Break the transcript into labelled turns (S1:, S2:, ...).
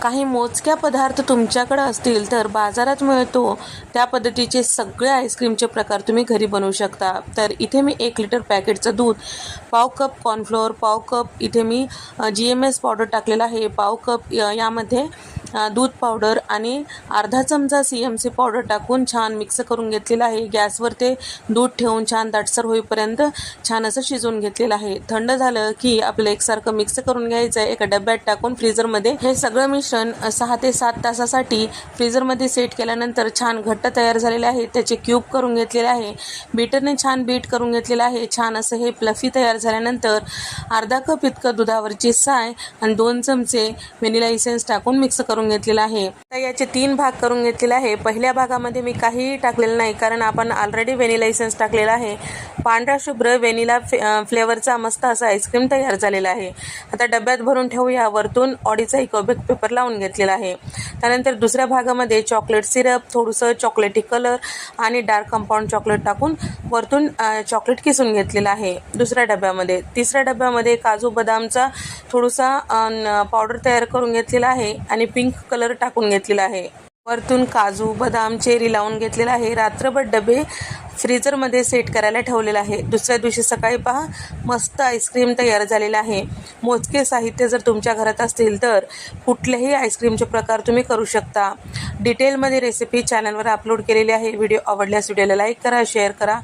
S1: काही मोजक्या पदार्थ तुमच्याकडे असतील तर बाजारात मिळतो त्या पद्धतीचे सगळे आईस्क्रीमचे प्रकार तुम्ही घरी बनवू शकता। तर इथे मी 1 लिटर पॅकेटचं दूध, पाव कप कॉर्नफ्लोअर, पाव कप इथे मी GMS पावडर टाकलेला आहे, पाव कप यामध्ये दूध पावडर आणि अर्धा चमचा CMC पावडर टाकून छान मिक्स करून घेतलेलं आहे। गॅसवर ते दूध ठेवून छान दाटसर होईपर्यंत छान असं शिजवून घेतलेलं आहे। थंड झालं की आपलं एकसारखं मिक्स करून घ्यायचं आहे। एका डब्यात टाकून फ्रीजरमध्ये हे सगळं मिश्रण 6 ते 7 तासासाठी फ्रीजरमध्ये सेट केल्यानंतर छान घट्ट तयार झालेले आहे। त्याचे क्यूब करून घेतलेले आहे, बीटरने छान बीट करून घेतलेलं आहे। छान असं हे फ्लफी तयार झाल्यानंतर अर्धा कप इतकं दुधावरची साय आणि 2 चमचे व्हॅनिला इसेन्स टाकून मिक्स करून घेतलेला आहे। तर याचे 3 भाग करून घेतलेले आहे। पहिल्या भागामध्ये मी काहीही टाकलेलं नाही कारण आपण ऑलरेडी व्हॅनिला इसेन्स टाकलेला आहे। पांढरा शुभ्र व्हॅनिला फ्लेवरचा मस्त असा आईस्क्रीम तयार झालेला आहे। आता डब्यात भरून ठेवूया। वरतून ऑडीचा इकोबेक पेपर लावून घेतलेला आहे। त्यानंतर दुसऱ्या भागामध्ये चॉकलेट सिरप, थोडंसं चॉकलेटी कलर आणि डार्क कंपाऊंड चॉकलेट टाकून वरतून चॉकलेट किसून घेतलेलं आहे दुसऱ्या डब्यामध्ये। तिसऱ्या डब्यामध्ये काजू बदामचा थोडासा पावडर तयार करून घेतलेला आहे आणि पिंक कलर टाकून घेतलेला आहे। वरतून काजू बदाम चेरी लावून घेतलेला आहे। रात्रभर डबे फ्रीजरमध्ये सेट करायला ठेवलेला आहे। दुसऱ्या दिवशी सकाळी पहा मस्त आईस्क्रीम तयार झालेला आहे। मोजके साहित्य जर तुमच्या घरात असतील तर कुठलेही आईस्क्रीमचे प्रकार तुम्ही करू शकता। डिटेलमध्ये रेसिपी चॅनलवर अपलोड केलेली आहे। व्हिडिओ आवडल्यास व्हिडिओला लाईक करा, शेअर करा।